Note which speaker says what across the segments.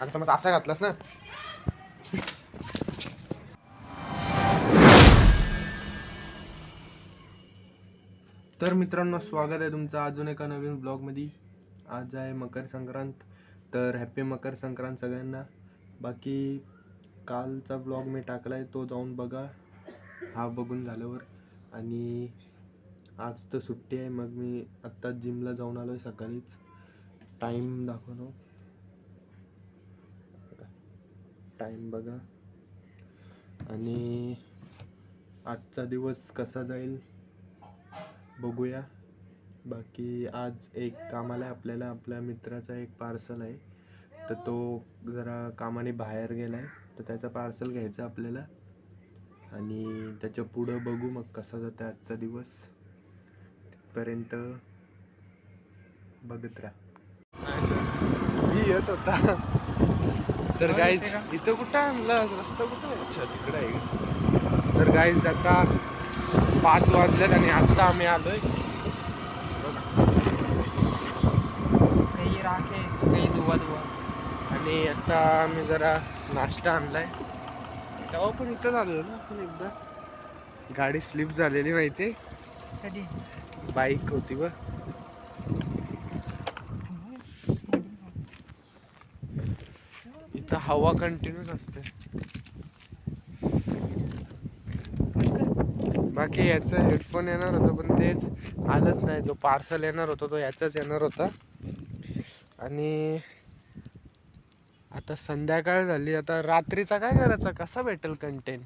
Speaker 1: आता समज असा घातलास ना. तर मित्रांनो, स्वागत आहे तुमचं अजून एका नवीन ब्लॉगमध्ये. आज आहे मकर संक्रांत, तर हॅपी मकर संक्रांत सगळ्यांना. बाकी कालचा ब्लॉग मी टाकला आहे, तो जाऊन बघा हा बघून झाल्यावर. आणि आज तर सुट्टी आहे, मग मी आत्ताच जिमला जाऊन आलो आहे सकाळीच. टाईम दाखवतो, टाईम बघा. आणि आजचा दिवस कसा जाईल बघूया. बाकी आज एक कामाला आहे आपल्याला, आपल्या मित्राचा एक पार्सल आहे, तर तो जरा कामाने बाहेर गेला आहे, तर त्याचं पार्सल घ्यायचं आपल्याला. आणि त्याच्या पुढं बघू मग कसा जातं आजचा दिवस. तिथपर्यंत बघत राहा. मी येत होता तर गाईज इथं कुठं आणलं रस्ता कुठं? अच्छा तिकडं आहे. तर गाईज आता 5 वाजलेत आणि आत्ता आम्ही आलोय.
Speaker 2: काही राखे काही धुवा
Speaker 1: आणि आता आम्ही जरा नाश्ता आणलाय. तेव्हा पण इथं आलो ना आपण एकदा. गाडी स्लिप झालेली माहिती,
Speaker 2: कधी
Speaker 1: बाईक होती बघ. इथं हवा कंटिन्यूच असते. बाकी याचं हेडफोन येणार होतं पण तेच आलंच नाही. जो पार्सल येणार होता तो याचाच येणार होता. आणि आता संध्याकाळ झाली, आता रात्रीचा काय करायचा, कसा भेटेल कंटेंट?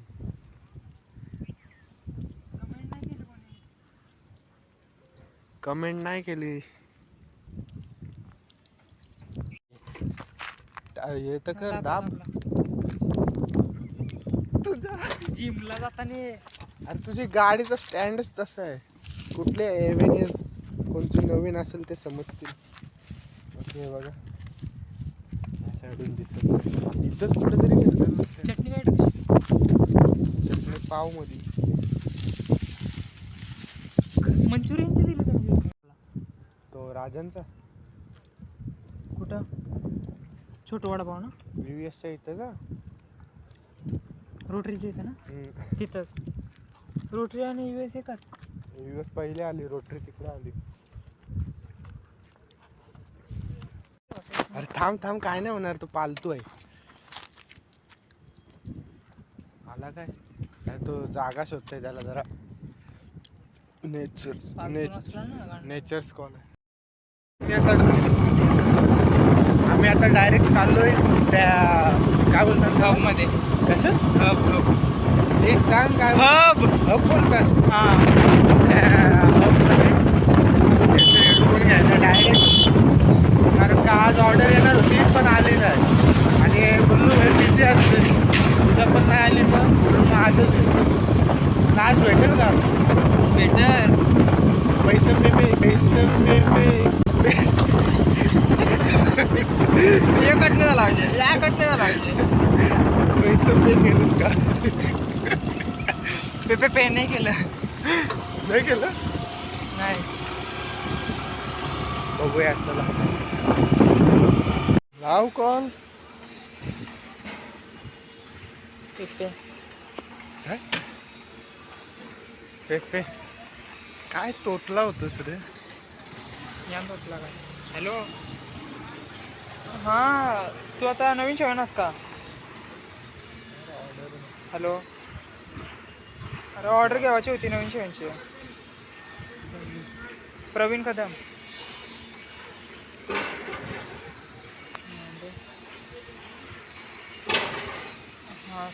Speaker 1: कमेंट नाही केली. हे तर कर दाब. तुझा
Speaker 2: जिमला जाताना
Speaker 1: अरे तुझी गाडीचा स्टँडच तसा आहे. कुठले एव्हेन्यूज कोणचे नवीन असेल ते समजतील. हे बघा साईडून दिसत इथंच कुठेतरी घेतलं.
Speaker 2: चटणी काय
Speaker 1: चटणी पाव मध्ये
Speaker 2: मंचुरियनचे दिले त्यांनी.
Speaker 1: तो राजांचा
Speaker 2: कुठं? छोटं वडापाव ना,
Speaker 1: VVSच्या इथं का?
Speaker 2: रोटरीच्या इथं ना, तिथंच. रोटरी आणि US एकच.
Speaker 1: US पहिले आली, रोटरी तिकडे आली. अरे थांब थांब, काय नाही होणार, तो पालतू आहे. आला काय? तो जागा शोधतोय, त्याला जरा नेचर्स कॉल आहे. आम्ही आता डायरेक्ट चाललोय त्या काय बोलतात
Speaker 2: हब मध्ये.
Speaker 1: कसं
Speaker 2: हब
Speaker 1: नीट सांग काय?
Speaker 2: हब
Speaker 1: हब बोलतात.
Speaker 2: हां,
Speaker 1: हेडफोन घ्यायला डायरेक्ट, कारण का आज ऑर्डर येणार होती पण आली नाही. आणि बोललो हे बिझी असते, उद्या पण नाही आली मग म्हणून आजच आज भेटेल का?
Speaker 2: भेटेल.
Speaker 1: पैसे
Speaker 2: या कटने लावायचे, या कटने लावायचे.
Speaker 1: पैसे पे केलंस का?
Speaker 2: पे नाही केलं.
Speaker 1: नाही केलं?
Speaker 2: नाही.
Speaker 1: बघूया, चला लाव कॉल.
Speaker 2: पे
Speaker 1: काय पेपे काय तोतला होतस रे?
Speaker 2: या म्हटलं काय? हॅलो, हां तू आता नवीन शेवणास का? हॅलो, अरे ऑर्डर घ्यायची होती नवीन शेवणची. प्रवीण कदम. हां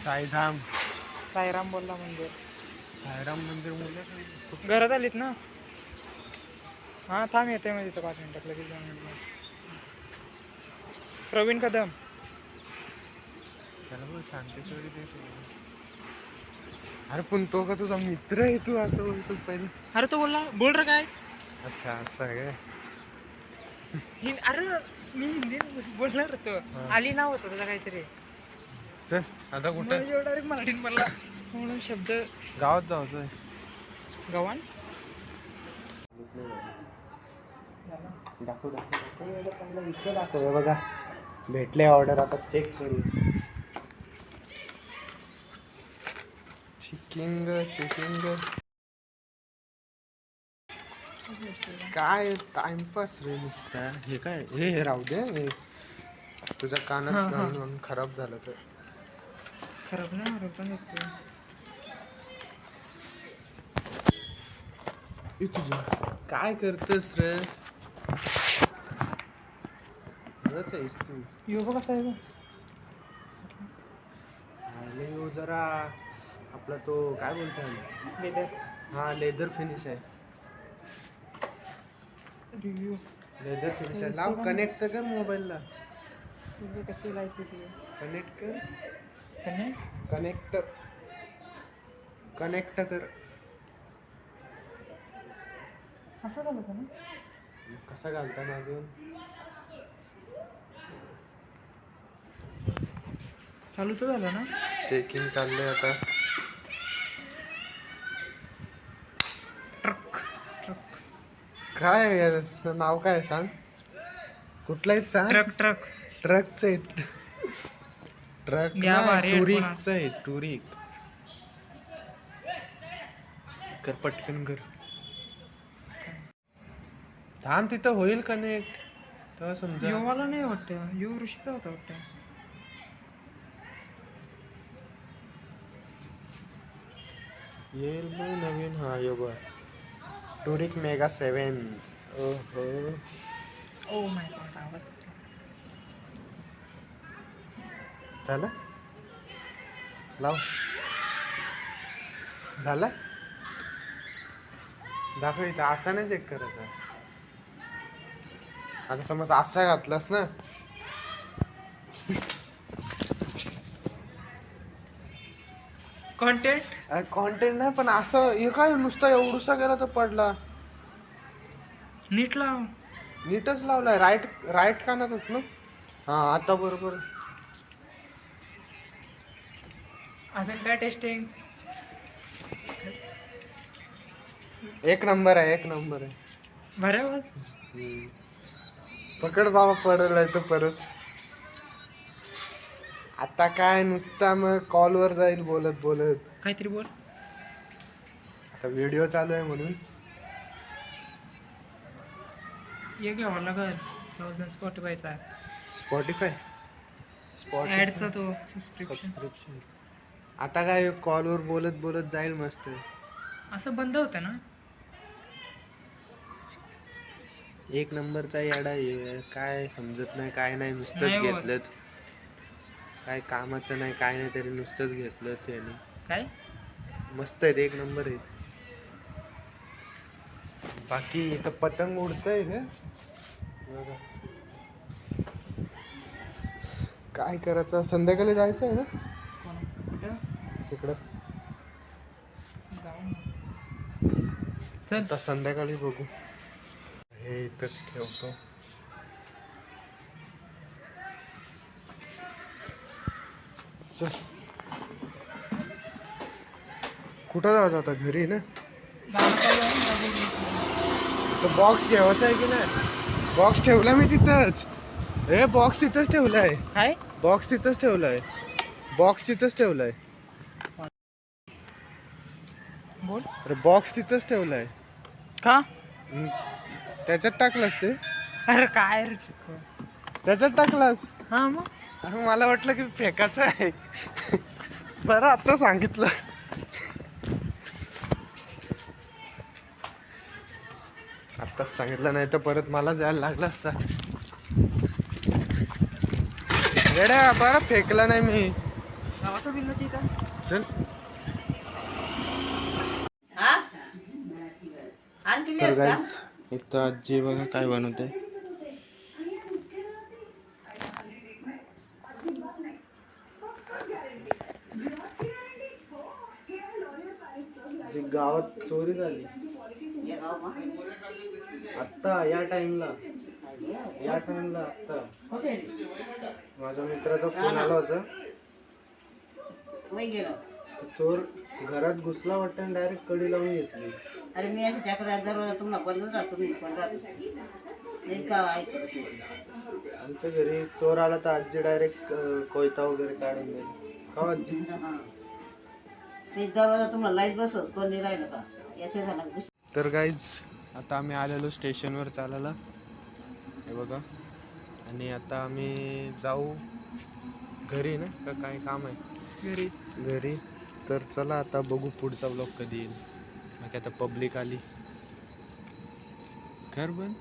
Speaker 1: साईधाम
Speaker 2: साईराम बोलला मंदिर.
Speaker 1: साईराम मंदिर मुलं
Speaker 2: घरात आलीत ना? हां थांब, येते मग तिथं 5 मिनिटात लगेच जाऊन म्हटलं. प्रवीण कदम.
Speaker 1: त्याला बोल शांतेश्वरी देतो. अरे पण तो का तुझा मित्र आहे? तू असं बोलतो पहिले.
Speaker 2: अरे तो बोलला बोल रे काय.
Speaker 1: अच्छा असं आहे काय?
Speaker 2: अरे मी हिंदीत बोलणार होतो, आली नाव होतं त्याचा काहीतरी.
Speaker 1: चल आता कुठं?
Speaker 2: डायरेक्ट मराठीत बोलला म्हणून शब्द
Speaker 1: गावात जायचंय.
Speaker 2: गव्हाण
Speaker 1: दाखव दाखव बघा. भेटले ऑर्डर, आता चेक करू. चेकिंग काय टाइमपास रे नुसता. हे काय हे राहू दे. हे तुझ्या
Speaker 2: हा,
Speaker 1: कानात
Speaker 2: हा.
Speaker 1: घालून खराब झालं तर.
Speaker 2: खराब नाही मारत पण असते.
Speaker 1: तुझं काय करतोस रे? बरंच आहेस तू.
Speaker 2: योगा कसा आहे बघ.
Speaker 1: आणि ह्यो जरा आपला तो काय बोलतो,
Speaker 2: लेदर
Speaker 1: हा लेदर फिनिश आहे.
Speaker 2: रिव्ह्यू
Speaker 1: लेदर फिनिश आहे. लाव कनेक्ट तर कर मोबाईलला.
Speaker 2: कशी लाईट होती.
Speaker 1: कनेक्ट कर.
Speaker 2: कनेक्ट
Speaker 1: कनेक्ट कनेक्ट कर.
Speaker 2: असं झालं का ना.
Speaker 1: कसा घालताना अजून
Speaker 2: चालू तर झालं ना.
Speaker 1: चेकिंग चाललंय आता.
Speaker 2: ट्रक ट्रक
Speaker 1: काय आहे याचं नाव काय आहे सांग. कुठलं आहे सांग.
Speaker 2: ट्रक ट्रक
Speaker 1: ट्रकचं आहे. ट्रक
Speaker 2: या
Speaker 1: नाही,
Speaker 2: भारी headphone
Speaker 1: टुरिकचं आहे. टुरिक कर, पटकन कर. थांब, तिथं होईल कनेक्ट तेव्हा समजा.
Speaker 2: योवाला नाही वाटतं. यो ऋषीचा होता वाटतं.
Speaker 1: येईल मग नवीन. हा यो बघ, टुरिक मेगा 7. ओहो,
Speaker 2: ओ माय गॉड, आवाज
Speaker 1: झालं. लाव. झालं. दाखव इथं. असा नाही चेक करायचा. आता समज असा घातलास ना, कॉन्टेंट नाही, पण असं हे काय नुसतं एवढूसा गेला तर पडला.
Speaker 2: नीट लाव.
Speaker 1: नीटच लावलाय. राईट कानातच ना. हा, आता बरोबर.
Speaker 2: अजून काय टेस्टिंग.
Speaker 1: एक नंबर आहे. एक नंबर आहे.
Speaker 2: बरं आवाज.
Speaker 1: पकड बाबा, पडलाय तो परत. आता काय नुसता मग कॉलवर जाईल बोलत बोलत.
Speaker 2: काहीतरी बोल.
Speaker 1: आता व्हिडिओ चालू आहे म्हणून.
Speaker 2: ये घ्यावा लागल स्पॉटीफायचा.
Speaker 1: स्पॉटीफाय
Speaker 2: ॲडचा तो सबस्क्रिप्शन.
Speaker 1: सबस्क्रिप्शन. आता काय कॉलवर बोलत बोलत जाईल मस्त.
Speaker 2: असं बंद होतं ना.
Speaker 1: एक नंबरचा याडा आहे. काय समजत नाही, काय नाही, नुसतंच
Speaker 2: नाही होत.
Speaker 1: घेतलं. काय कामाचं नाही, काय नाही, तरी नुसतंच घेतलं त्याने.
Speaker 2: काय
Speaker 1: मस्त आहेत. एक नंबर आहेत. बाकी इथं पतंग उडतंय रे. बघा. काय करायचं, संध्याकाळी जायचं आहे ना
Speaker 2: कुठं
Speaker 1: तिकडं.
Speaker 2: जाऊ. चल.
Speaker 1: आता संध्याकाळी बघू. हे इथंच ठेवतो. चल. कुठं जायचं आता, घरी ना. तो बॉक्स घ्यावाचा आहे की नाही. बॉक्स ठेवला मी तिथंच. हे बॉक्स तिथंच ठेवलाय.
Speaker 2: काय
Speaker 1: बॉक्स तिथंच ठेवलाय. बॉक्स तिथंच ठेवलाय.
Speaker 2: बोल.
Speaker 1: अरे बॉक्स तिथंच ठेवलाय.
Speaker 2: का.
Speaker 1: त्याच्यात टाकलास ते.
Speaker 2: अरे काय रे.
Speaker 1: त्याच्यात टाकलास.
Speaker 2: हा मग.
Speaker 1: अरे मला वाटलं की फेकाचं आहे. बरं आता सांगितलं. आत्ताच सांगितलं, नाही तर परत मला जायला लागलं असता. रेड्या, बरं फेकला नाही मी.
Speaker 2: गावाचं बिल्लाची का.
Speaker 1: चल.
Speaker 2: तर
Speaker 1: गाईस, इथं आजी बघा काय बनवते. जी गावात चोरी झाली आत्ता या टाइमला आत्ता माझ्या मित्राचा फोन आला होता. चोर घरात घुसला वाटतं आणि डायरेक्ट कडी लावून घेतली.
Speaker 3: अरे मी त्याकडे तुम्हाला बंद राहतो मी पण राहतो नाही का ऐकत.
Speaker 1: आमच्या घरी चोर आला तर आजी डायरेक्ट कोयता वगैरे काढून देईल. का आजी?
Speaker 3: ते दरवाजा तुम्हाला लाईट बसच कोणी राहिलं का याच्या झाला
Speaker 1: तर गाईज आता आम्ही आलेलो स्टेशनवर चालायला, हे बघा. आणि आता आम्ही जाऊ घरी ना, का काय काम आहे घरी. तर चला आता बघू पुढचा ब्लॉग कधी येईल. बाकी आता पब्लिक आली. घर बंद.